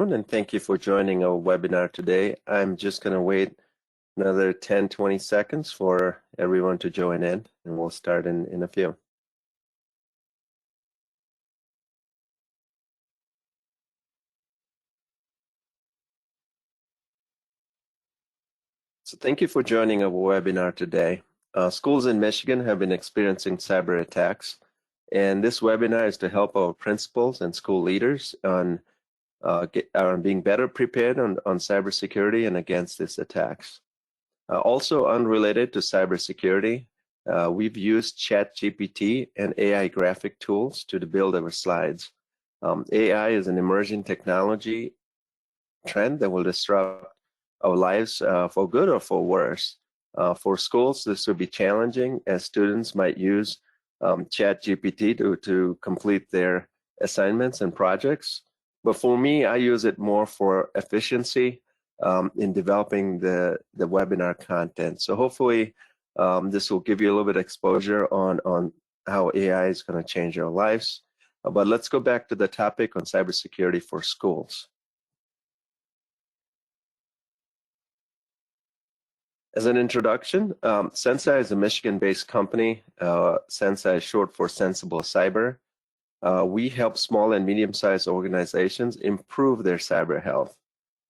And thank you for joining our webinar today. I'm just going to wait another 10-20 seconds for everyone to join in, and we'll start in a few. So thank you for joining our webinar today. Schools in Michigan have been experiencing cyber attacks, and this webinar is to help our principals and school leaders on being better prepared on cybersecurity and against these attacks. Also unrelated to cybersecurity, we've used ChatGPT and AI graphic tools to build our slides. AI is an emerging technology trend that will disrupt our lives for good or for worse. For schools, this would be challenging as students might use ChatGPT to complete their assignments and projects. But for me, I use it more for efficiency in developing the webinar content. So hopefully this will give you a little bit of exposure on how AI is going to change our lives. But let's go back to the topic on cybersecurity for schools. As an introduction, SensCy is a Michigan-based company. SensCy is short for Sensible Cyber. We help small and medium-sized organizations improve their cyber health.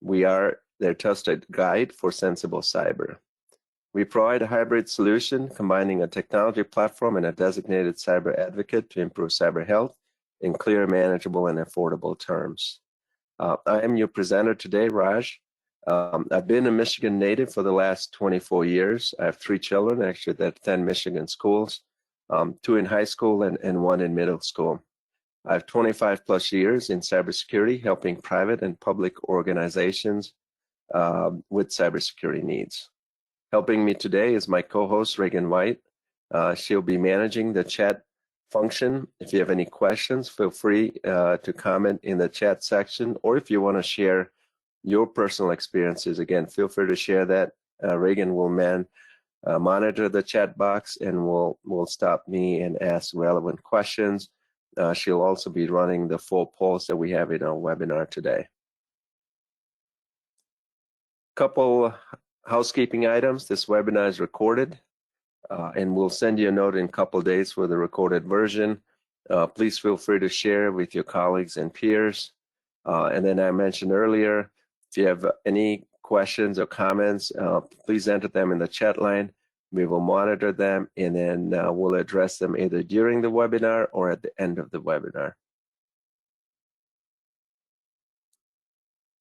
We are their trusted guide for Sensible Cyber. We provide a hybrid solution combining a technology platform and a designated cyber advocate to improve cyber health in clear, manageable, and affordable terms. I am your presenter today, Raj. I've been a Michigan native for the last 24 years. I have 3 children, actually, that attend Michigan schools, 2 in high school and 1 in middle school. I have 25 plus years in cybersecurity, helping private and public organizations with cybersecurity needs. Helping me today is my co-host, Reagan White. She'll be managing the chat function. If you have any questions, feel free to comment in the chat section, or if you want to share your personal experiences, again, feel free to share that. Reagan will monitor the chat box and will stop me and ask relevant questions. She'll also be running the 4 polls that we have in our webinar today. Couple housekeeping items. This webinar is recorded, and we'll send you a note in a couple days for the recorded version. Please feel free to share with your colleagues and peers. And then I mentioned earlier, if you have any questions or comments, please enter them in the chat line. We will monitor them, and then we'll address them either during the webinar or at the end of the webinar.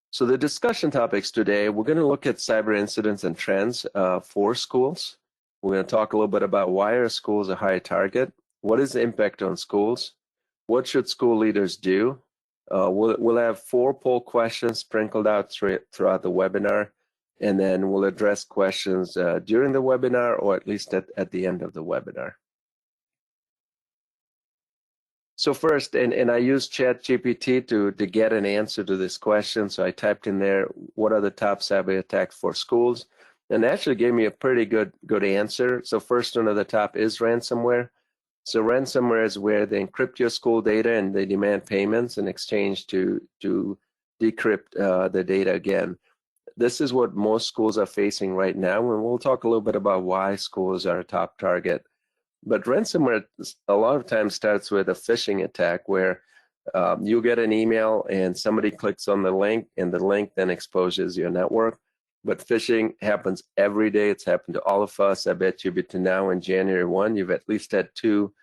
So the discussion topics today, we're going to look at cyber incidents and trends for schools. We're going to talk a little bit about why are schools a high target, what is the impact on schools, what should school leaders do. We'll have 4 poll questions sprinkled out throughout the webinar, and then we'll address questions during the webinar or at least at the end of the webinar. So first, and I used ChatGPT to get an answer to this question. So I typed in there, what are the top cyber attacks for schools? And it actually gave me a pretty good answer. So first one at the top is ransomware. So ransomware is where they encrypt your school data and they demand payments in exchange to decrypt the data again. This is what most schools are facing right now, and we'll talk a little bit about why schools are a top target. But ransomware a lot of times starts with a phishing attack where you get an email and somebody clicks on the link, and the link then exposes your network. But phishing happens every day. It's happened to all of us. I bet you between now and January 1, you've at least had 2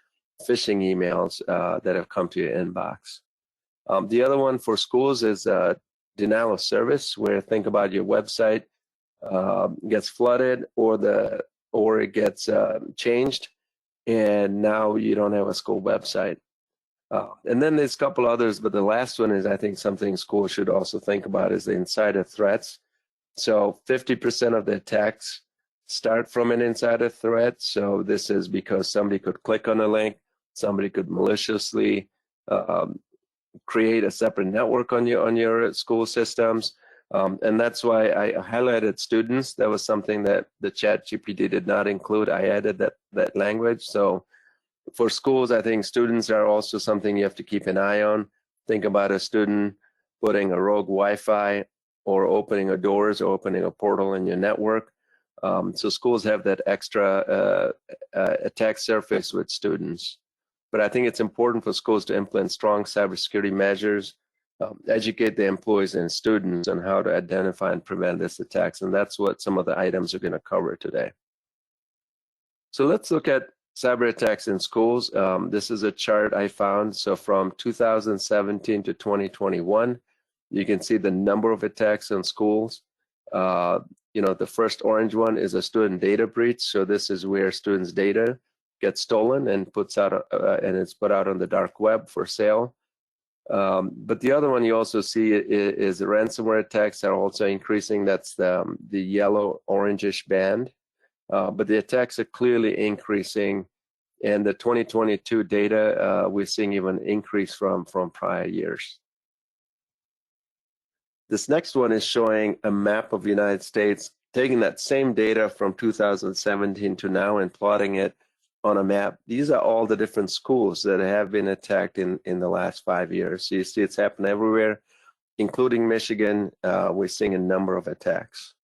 phishing emails that have come to your inbox. The other one for schools is denial of service, where think about your website gets flooded or it gets changed, and now you don't have a school website. And then there's a couple others, but the last one is, I think, something schools should also think about is the insider threats. So 50% of the attacks start from an insider threat. So this is because somebody could click on a link, somebody could maliciously create a separate network on your school systems. And that's why I highlighted students. That was something that the ChatGPT did not include. I added that language. So for schools, I think students are also something you have to keep an eye on. Think about a student putting a rogue Wi-Fi or opening a doors or opening a portal in your network. So schools have that extra attack surface with students. But I think it's important for schools to implement strong cybersecurity measures, educate the employees and students on how to identify and prevent these attacks. And that's what some of the items are going to cover today. So let's look at cyber attacks in schools. This is a chart I found. So from 2017 to 2021, you can see the number of attacks in schools. The first orange one is a student data breach. So this is where students' data gets stolen and it's put out on the dark web for sale. But the other one you also see is ransomware attacks are also increasing. That's the yellow orangish band. But the attacks are clearly increasing. And the 2022 data, we're seeing even increase from prior years. This next one is showing a map of the United States, taking that same data from 2017 to now and plotting it on a map. These are all the different schools that have been attacked in the last 5 years. So you see it's happened everywhere, including Michigan. We're seeing a number of attacks.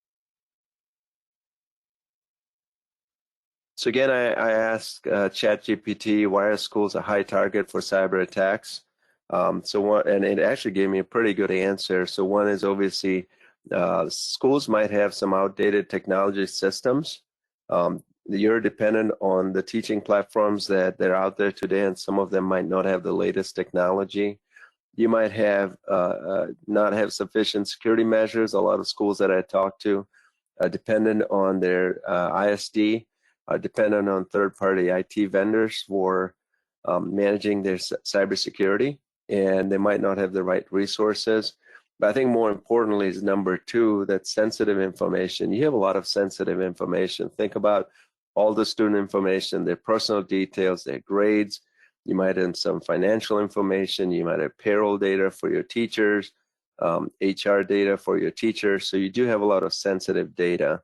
So again, I asked ChatGPT, why are schools a high target for cyber attacks? And it actually gave me a pretty good answer. So one is obviously schools might have some outdated technology systems. You're dependent on the teaching platforms that are out there today, and some of them might not have the latest technology. You might have not have sufficient security measures. A lot of schools that I talk to are dependent on their ISD, are dependent on third-party IT vendors for managing their cybersecurity, and they might not have the right resources. But I think more importantly is number two, that sensitive information. You have a lot of sensitive information. Think about all the student information, their personal details, their grades. You might have some financial information. You might have payroll data for your teachers, HR data for your teachers. So you do have a lot of sensitive data.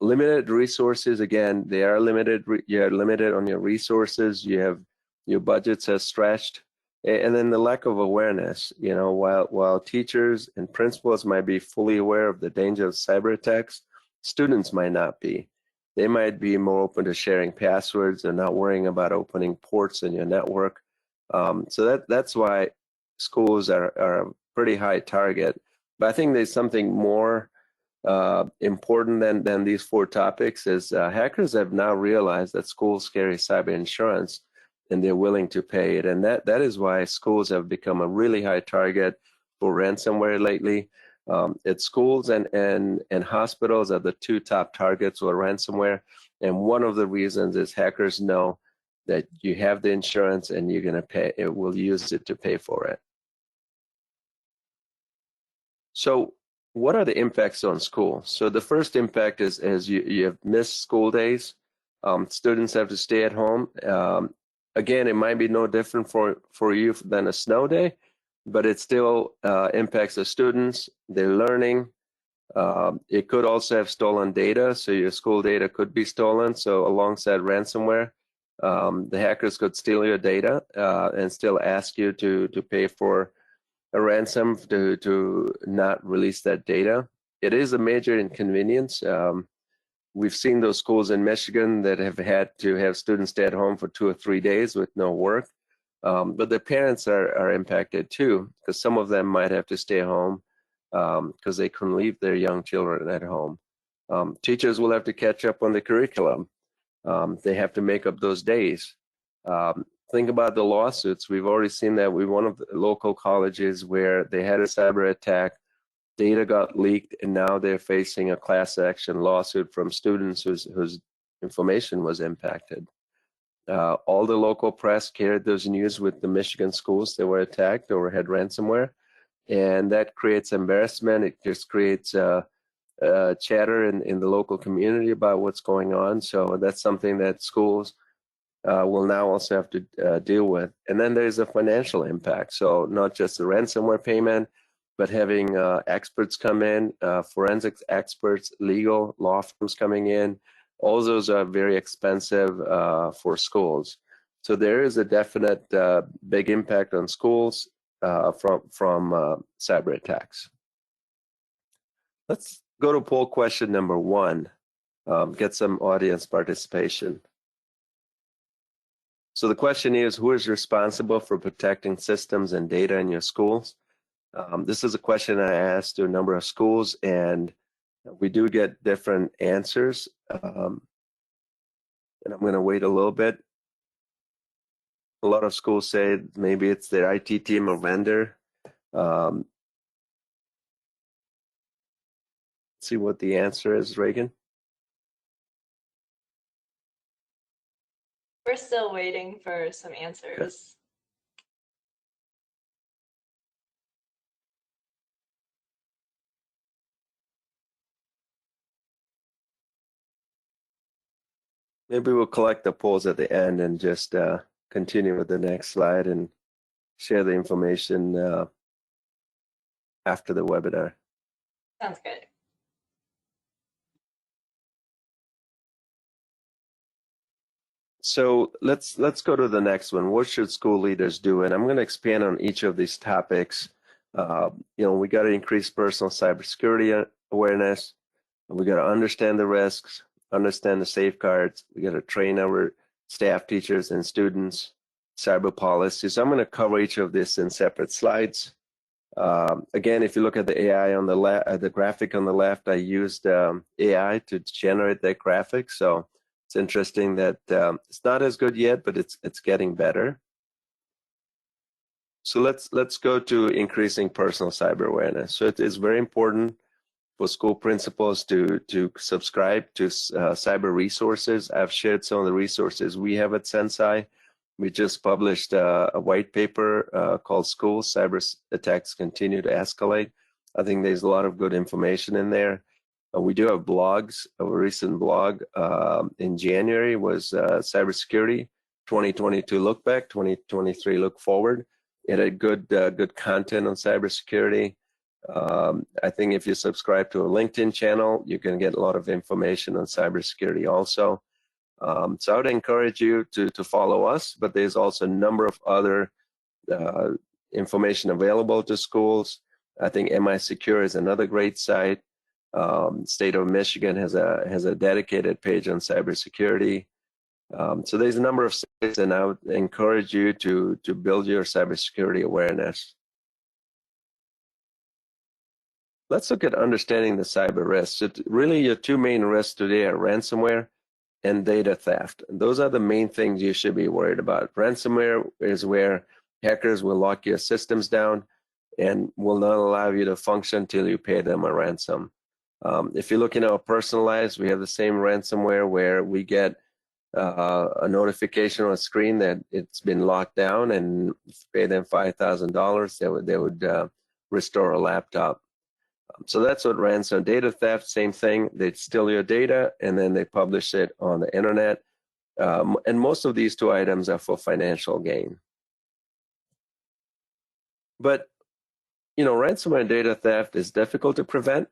Limited resources, again, they are limited. You're limited on your resources. You have your budgets are stretched. And then the lack of awareness, while teachers and principals might be fully aware of the danger of cyber attacks, students might not be. They might be more open to sharing passwords and not worrying about opening ports in your network. So that's why schools are a pretty high target. But I think there's something more important than these four topics is hackers have now realized that schools carry cyber insurance and they're willing to pay it. And that is why schools have become a really high target for ransomware lately. It's schools and hospitals are the two top targets for ransomware. And one of the reasons is hackers know that you have the insurance and you're going to pay, it will use it to pay for it. So what are the impacts on school? So the first impact is you have missed school days. Students have to stay at home. Again, it might be no different for you than a snow day, but it still impacts the students, their learning. It could also have stolen data, so your school data could be stolen. So alongside ransomware, the hackers could steal your data and still ask you to pay for a ransom to not release that data. It is a major inconvenience. We've seen those schools in Michigan that have had to have students stay at home for 2 or 3 days with no work. But the parents are impacted too, because some of them might have to stay home because they couldn't leave their young children at home. Teachers will have to catch up on the curriculum. They have to make up those days. Think about the lawsuits. We've already seen that with one of the local colleges where they had a cyber attack, data got leaked, and now they're facing a class action lawsuit from students whose information was impacted. All the local press carried those news with the Michigan schools that were attacked or had ransomware, and that creates embarrassment. It just creates chatter in the local community about what's going on. So that's something that schools will now also have to deal with. And then there's a financial impact. So not just the ransomware payment, but having experts come in, forensics experts, legal, law firms coming in. All those are very expensive for schools. So there is a definite big impact on schools. from cyber attacks. Let's go to poll question number 1. Get some audience participation. So the question is, who is responsible for protecting systems and data in your schools? This is a question I asked to a number of schools, and we do get different answers. And I'm going to wait a little bit. A lot of schools say maybe it's their IT team or vendor. See what the answer is, Reagan. We're still waiting for some answers. Okay. Maybe we'll collect the polls at the end and just continue with the next slide and share the information after the webinar. Sounds good. So let's go to the next one. What should school leaders do? And I'm going to expand on each of these topics. We got to increase personal cybersecurity awareness. We got to understand the risks, understand the safeguards. We got to train our staff, teachers, and students, cyber policies. I'm going to cover each of this in separate slides. Again, if you look at the AI on the left, the graphic on the left, I used AI to generate that graphic. So it's interesting that it's not as good yet, but it's getting better. So let's go to increasing personal cyber awareness. So it is very important for school principals to subscribe to cyber resources. I've shared some of the resources we have at SensCy. We just published a white paper called School Cyber Attacks Continue to Escalate. I think there's a lot of good information in there. We do have blogs. A recent blog in January was Cybersecurity 2022 Look Back, 2023 Look Forward. It had good content on cybersecurity. I think if you subscribe to a LinkedIn channel, you can get a lot of information on cybersecurity also. So I would encourage you to follow us, but there's also a number of other information available to schools. I think MI Secure is another great site. State of Michigan has a dedicated page on cybersecurity. So there's a number of sites, and I would encourage you to build your cybersecurity awareness. Let's look at understanding the cyber risks. Really, your two main risks today are ransomware and data theft. Those are the main things you should be worried about. Ransomware is where hackers will lock your systems down and will not allow you to function until you pay them a ransom. If you look in our personal lives, we have the same ransomware where we get a notification on a screen that it's been locked down, and if you pay them $5,000, they would restore a laptop. So that's what ransom. Data theft, same thing. They steal your data and then they publish it on the internet. And most of these two items are for financial gain. But ransomware and data theft is difficult to prevent.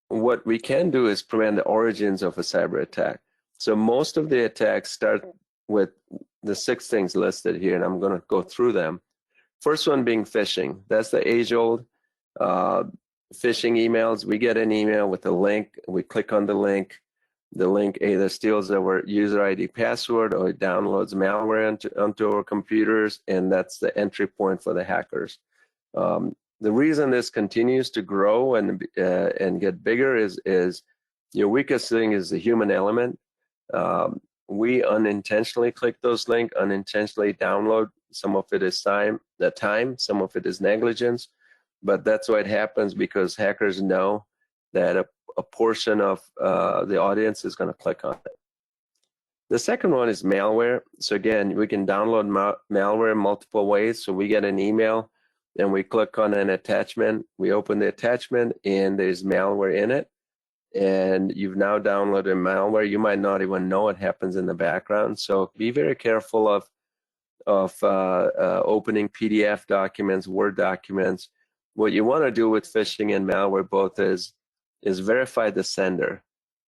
What we can do is prevent the origins of a cyber attack. So most of the attacks start with the 6 things listed here, and I'm going to go through them. First one being phishing. That's the age-old phishing emails. We get an email with a link. We click on the link. The link either steals our user ID password or it downloads malware onto our computers, and that's the entry point for the hackers. The reason this continues to grow and get bigger is your weakest thing is the human element. We unintentionally click those links, unintentionally download. Some of it is time, some of it is negligence, but that's why it happens, because hackers know that a portion of the audience is going to click on it. The second one is malware. So again, we can download malware in multiple ways. So we get an email and we click on an attachment. We open the attachment and there's malware in it. And you've now downloaded malware. You might not even know what happens in the background. So be very careful of opening PDF documents, Word documents. What you want to do with phishing and malware both is verify the sender.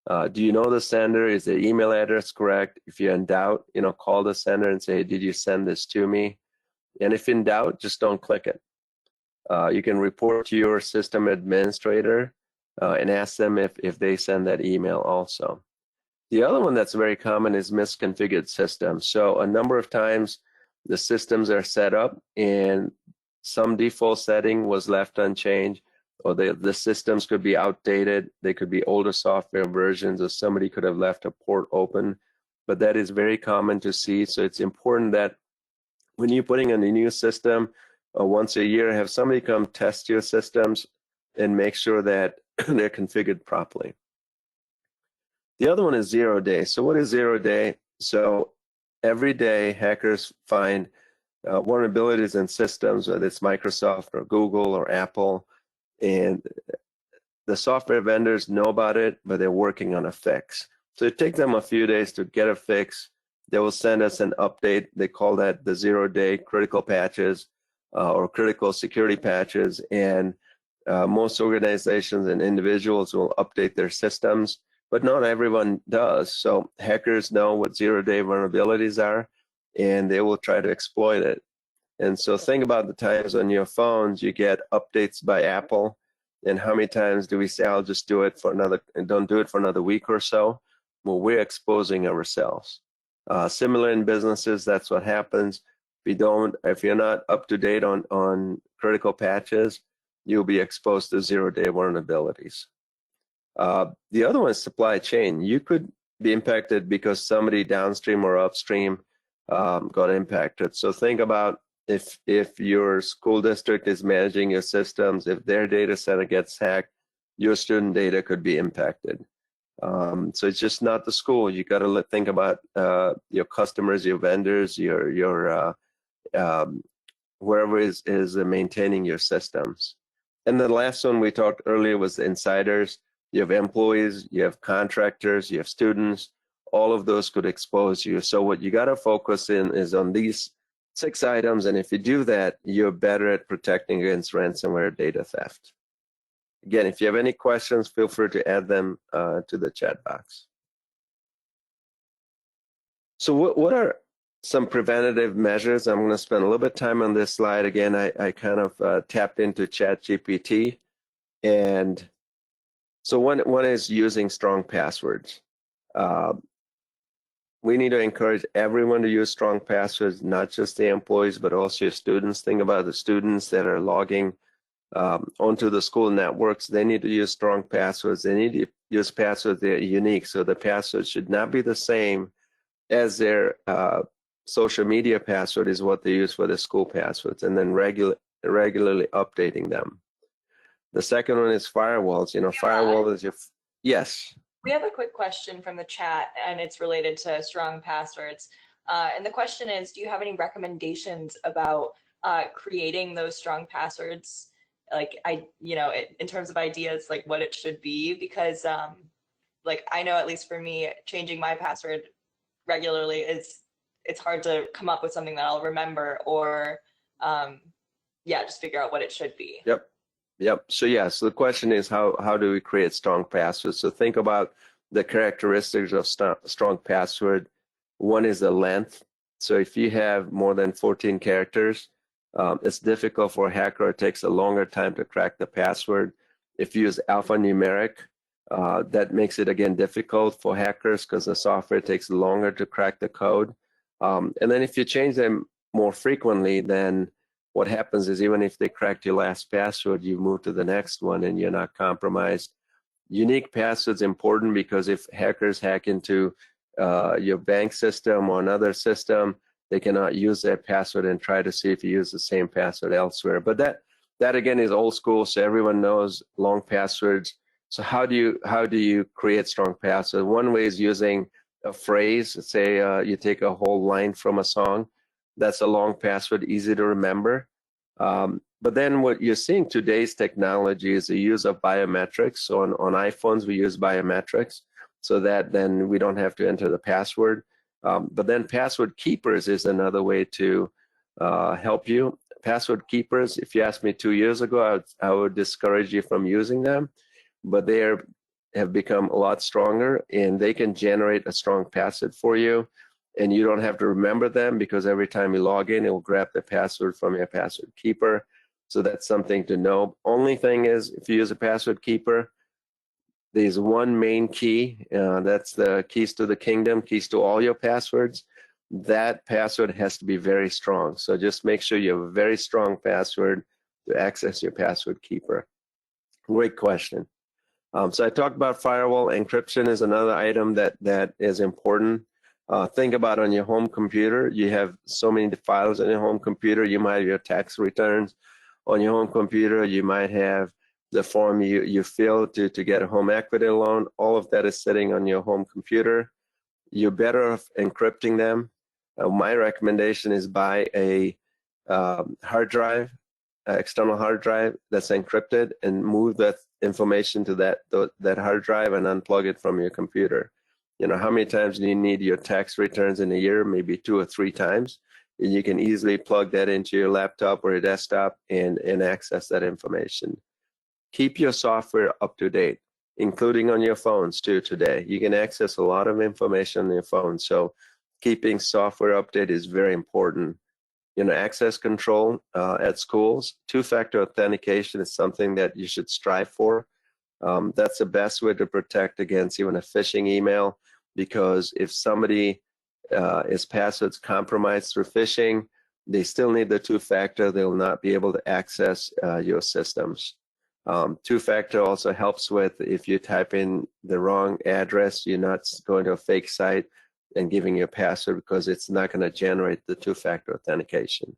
Do you know the sender? Is the email address correct? If you're in doubt, call the sender and say, did you send this to me? And if in doubt, just don't click it. You can report to your system administrator and ask them if they send that email also. The other one that's very common is misconfigured systems. So a number of times the systems are set up and some default setting was left unchanged, or the systems could be outdated. They could be older software versions, or somebody could have left a port open. But that is very common to see. So it's important that when you're putting in a new system, once a year, have somebody come test your systems and make sure that they're configured properly. The other one is 0 day. So what is 0 day? So every day hackers find vulnerabilities in systems, whether it's Microsoft or Google or Apple, and the software vendors know about it, but they're working on a fix. So it takes them a few days to get a fix. They will send us an update. They call that the 0 day critical patches or critical security patches. And most organizations and individuals will update their systems, but not everyone does. So hackers know what 0 day vulnerabilities are, and they will try to exploit it. And so think about the times on your phones you get updates by Apple, and how many times do we say, I'll just do it for another, and don't do it for another week or so? Well, we're exposing ourselves. Similar in businesses, that's what happens. If you're not up to date on critical patches, you'll be exposed to 0 day vulnerabilities. The other one is supply chain. You could be impacted because somebody downstream or upstream got impacted. So think about if your school district is managing your systems, if their data center gets hacked, your student data could be impacted. So it's just not the school. You got to think about your customers, your vendors, your whoever is maintaining your systems. And the last one we talked earlier was the insiders. You have employees, you have contractors, you have students. All of those could expose you. So what you got to focus in is on these 6 items, and if you do that, you're better at protecting against ransomware data theft. Again, if you have any questions, feel free to add them to the chat box. So what are some preventative measures? I'm going to spend a little bit of time on this slide. Again, I kind of tapped into ChatGPT, and so one is using strong passwords. We need to encourage everyone to use strong passwords, not just the employees, but also your students. Think about the students that are logging onto the school networks. They need to use strong passwords. They need to use passwords that are unique. So the password should not be the same as their social media password is what they use for the school passwords, and then regularly updating them. The second one is firewalls. You know, firewall is your, yes. We have a quick question from the chat, and it's related to strong passwords. And the question is, do you have any recommendations about creating those strong passwords? Like, in terms of ideas, like what it should be, because like I know, at least for me, changing my password regularly it's hard to come up with something that I'll remember, or just figure out what it should be. Yep. So the question is how do we create strong passwords? So think about the characteristics of strong password. One is the length. So if you have more than 14 characters, it's difficult for a hacker. It takes a longer time to crack the password. If you use alphanumeric, that makes it again difficult for hackers because the software takes longer to crack the code. And then if you change them more frequently, then what happens is even if they cracked your last password, you move to the next one and you're not compromised. Unique passwords important because if hackers hack into your bank system or another system, they cannot use that password and try to see if you use the same password elsewhere. But that again is old school, so everyone knows long passwords. So how do you create strong passwords? One way is using a phrase. Say you take a whole line from a song. That's a long password, easy to remember. But then what you're seeing today's technology is the use of biometrics. So on iPhones, we use biometrics so that then we don't have to enter the password. But then password keepers is another way to help you. Password keepers, if you asked me 2 years ago, I would discourage you from using them. But they have become a lot stronger, and they can generate a strong password for you. And you don't have to remember them because every time you log in, it will grab the password from your password keeper. So that's something to know. Only thing is, if you use a password keeper, there's one main key. That's the keys to the kingdom, keys to all your passwords. That password has to be very strong. So just make sure you have a very strong password to access your password keeper. Great question. So I talked about firewall. Encryption is another item that is important. Think about on your home computer. You have so many files on your home computer. You might have your tax returns on your home computer. You might have the form you fill to get a home equity loan. All of that is sitting on your home computer. You're better off encrypting them. My recommendation is buy a hard drive, external hard drive that's encrypted, and move that information to that hard drive and unplug it from your computer. You know, how many times do you need your tax returns in a year? Maybe 2 or 3 times. And you can easily plug that into your laptop or your desktop and access that information. Keep your software up to date, including on your phones too today. You can access a lot of information on your phone, so keeping software updated is very important. You know, access control at schools, two-factor authentication is something that you should strive for. That's the best way to protect against even a phishing email, because if somebody is passwords compromised through phishing, they still need the two-factor. They will not be able to access your systems. Two-factor also helps with if you type in the wrong address, you're not going to a fake site and giving you a password, because it's not going to generate the two-factor authentication.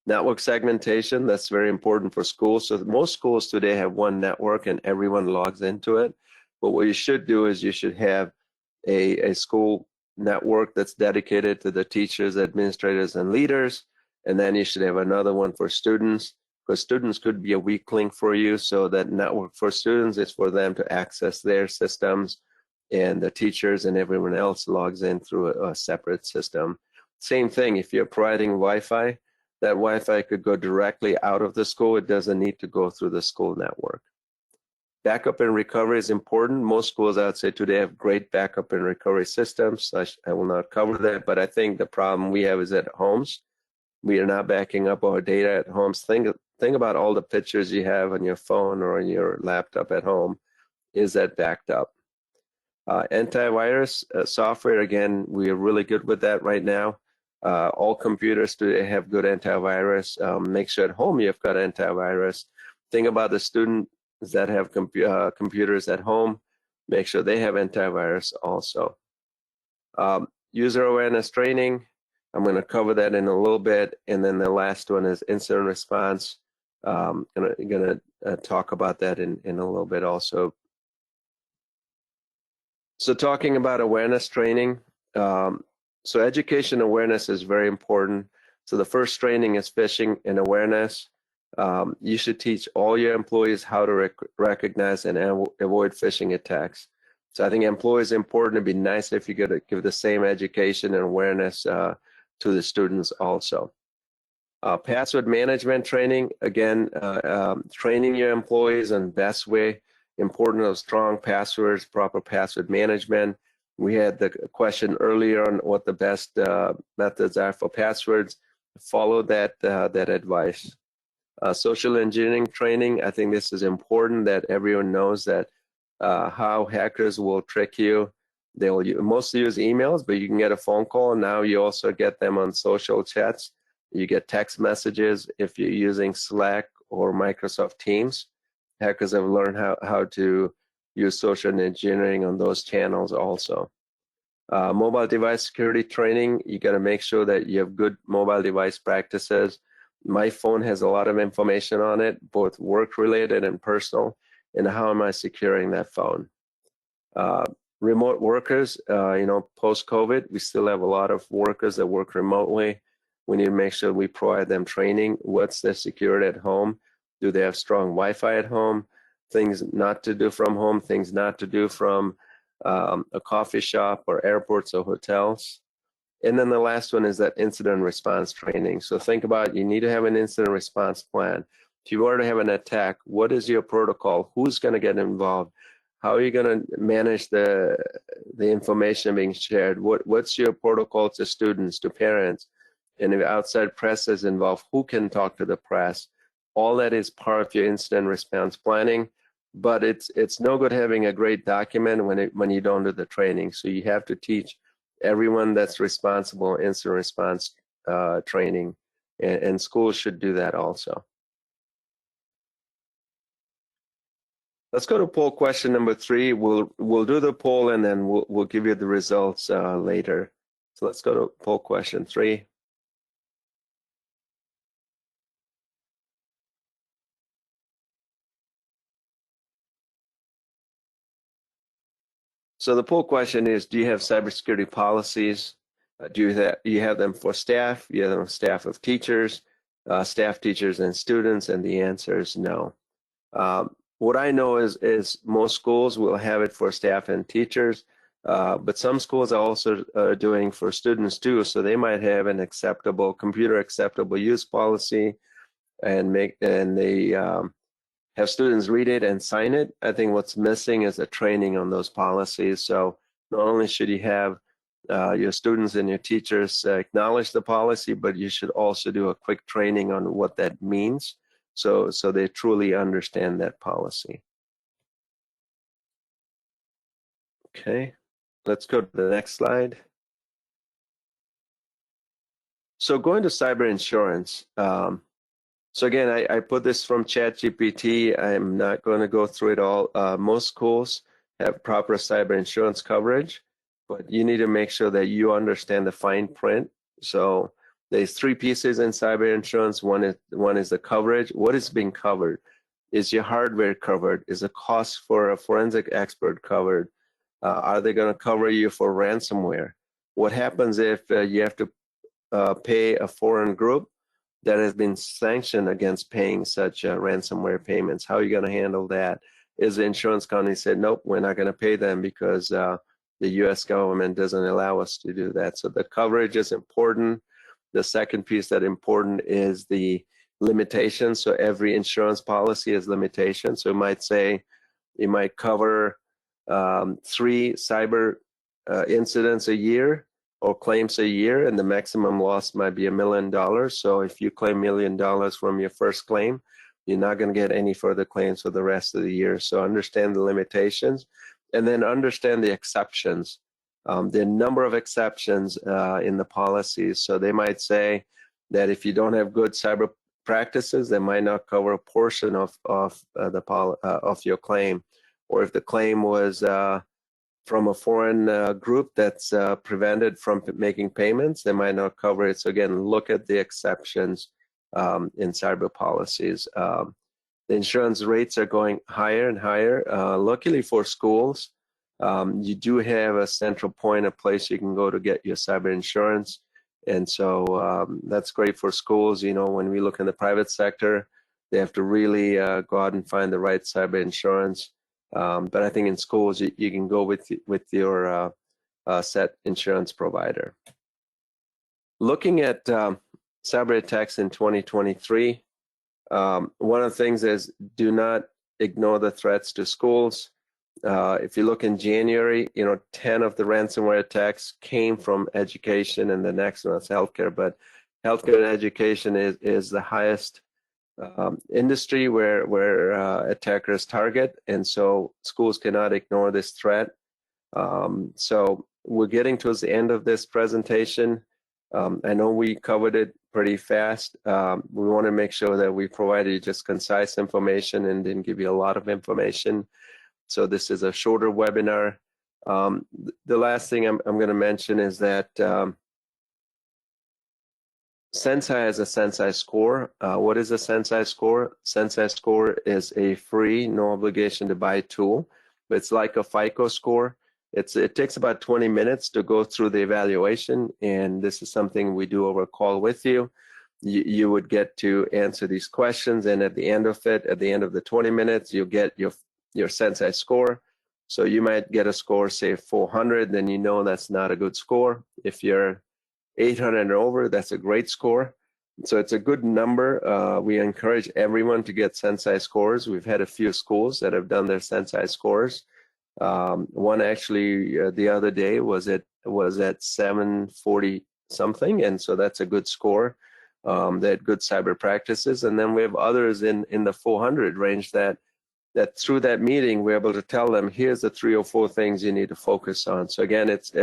Network segmentation, that's very important for schools. So most schools today have one network and everyone logs into it. But what you should do is you should have a school network that's dedicated to the teachers, administrators, and leaders. And then you should have another one for students, because students could be a weak link for you. So that network for students is for them to access their systems, and the teachers and everyone else logs in through a separate system. Same thing, if you're providing Wi-Fi, that Wi-Fi could go directly out of the school. It doesn't need to go through the school network. Backup and recovery is important. Most schools, I would say, today have great backup and recovery systems. I will not cover that, but I think the problem we have is at homes. We are not backing up our data at homes. Think about all the pictures you have on your phone or on your laptop at home. Is that backed up? Antivirus software, again, we are really good with that right now. All computers today have good antivirus. Make sure at home you've got antivirus. Think about the students that have computers at home. Make sure they have antivirus also. User awareness training. I'm going to cover that in a little bit. And then the last one is incident response. I'm going to talk about that in a little bit also. So talking about awareness training, so education awareness is very important. So the first training is phishing and awareness. You should teach all your employees how to recognize and avoid phishing attacks. So I think employees important. It'd be nice if you could give the same education and awareness to the students also. Password management training, again, training your employees on best way. Important of strong passwords, proper password management. We had the question earlier on what the best methods are for passwords. Follow that advice. Social engineering training. I think this is important that everyone knows that how hackers will trick you. They'll mostly use emails, but you can get a phone call. Now you also get them on social chats. You get text messages if you're using Slack or Microsoft Teams. Hackers have learned how to use social engineering on those channels also. Mobile device security training, you got to make sure that you have good mobile device practices. My phone has a lot of information on it, both work-related and personal, and how am I securing that phone? Remote workers, post-COVID, we still have a lot of workers that work remotely. We need to make sure we provide them training. What's their security at home? Do they have strong Wi-Fi at home? Things not to do from home, things not to do from a coffee shop or airports or hotels. And then the last one is that incident response training. So think about, you need to have an incident response plan. If you were to have an attack, what is your protocol? Who's going to get involved? How are you going to manage the information being shared? What's your protocol to students, to parents? And if outside press is involved, who can talk to the press? all that is part of your incident response planning, but it's no good having a great document when you don't do the training. So you have to teach everyone that's responsible incident response training, and schools should do that also. Let's go to poll question number 3. We'll do the poll and then we'll give you the results later. So let's go to poll question 3. So the poll question is, do you have cybersecurity policies? Do you have them for staff? You have them for staff of teachers, staff, teachers, and students? And the answer is no. What I know is most schools will have it for staff and teachers, but some schools are also doing for students too. So they might have an acceptable computer acceptable use policy, and they have students read it and sign it. I think what's missing is a training on those policies. So not only should you have your students and your teachers acknowledge the policy, but you should also do a quick training on what that means, so they truly understand that policy. Okay, let's go to the next slide. So going to cyber insurance. So again, I put this from ChatGPT. I'm not going to go through it all. Most schools have proper cyber insurance coverage, but you need to make sure that you understand the fine print. So there's 3 pieces in cyber insurance. One is the coverage. What is being covered? Is your hardware covered? Is the cost for a forensic expert covered? Are they going to cover you for ransomware? What happens if you have to pay a foreign group that has been sanctioned against paying such ransomware payments? How are you going to handle that? Is the insurance company said, nope, we're not going to pay them because the US government doesn't allow us to do that? So the coverage is important. The second piece that's important is the limitations. So every insurance policy has limitations. So it might cover 3 cyber incidents a year or claims a year, and the maximum loss might be $1 million. So if you claim $1 million from your first claim, you're not going to get any further claims for the rest of the year. So understand the limitations, and then understand the exceptions. The number of exceptions in the policies. So they might say that if you don't have good cyber practices, they might not cover a portion of your claim, or if the claim was from a foreign group that's prevented from making payments, they might not cover it. So again, look at the exceptions in cyber policies. The insurance rates are going higher and higher. Luckily for schools, you do have a central point, a place you can go to get your cyber insurance. And so that's great for schools. You know, when we look in the private sector, they have to really go out and find the right cyber insurance. But I think in schools, you can go with your set insurance provider. Looking at cyber attacks in 2023, one of the things is do not ignore the threats to schools. If you look in January, 10 of the ransomware attacks came from education, and the next one is healthcare. But healthcare and education is the highest industry where attackers target, and so schools cannot ignore this threat. So we're getting towards the end of this presentation. I know we covered it pretty fast. We want to make sure that we provided you just concise information and didn't give you a lot of information. So this is a shorter webinar. The last thing I'm going to mention is that SensCy has a SensCy score. What is a SensCy score? SensCy score is a free, no obligation to buy tool. But it's like a FICO score. It takes about 20 minutes to go through the evaluation, and this is something we do over a call with you. You would get to answer these questions, and at the end of it, at the end of the 20 minutes, you get your SensCy score. So you might get a score, say 400, then you know that's not a good score. If you're 800 and over, that's a great score. So it's a good number. We encourage everyone to get SensCy scores. We've had a few schools that have done their SensCy scores. One actually the other day was at 740 something, and so that's a good score. that had good cyber practices. And then we have others in the 400 range that through that meeting, we're able to tell them, here's the 3 or 4 things you need to focus on. So again, it's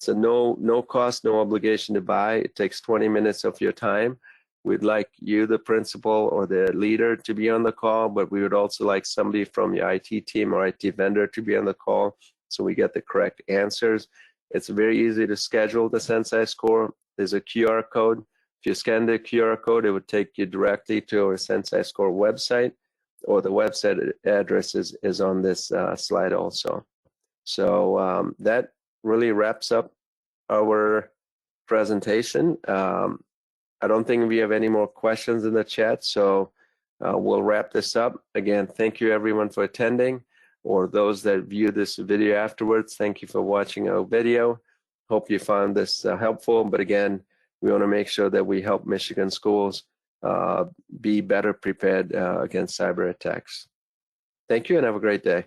a no cost, no obligation to buy. It takes 20 minutes of your time. We'd like you, the principal or the leader, to be on the call, but we would also like somebody from your IT team or IT vendor to be on the call so we get the correct answers. It's very easy to schedule the SensCy score. There's a QR code. If you scan the QR code, it would take you directly to our SensCy score website, or the website address is on this slide also. So that really wraps up our presentation. I don't think we have any more questions in the chat, so we'll wrap this up. Again, thank you everyone for attending, or those that view this video afterwards, thank you for watching our video. Hope you found this helpful, but again, we want to make sure that we help Michigan schools be better prepared against cyber attacks. Thank you and have a great day.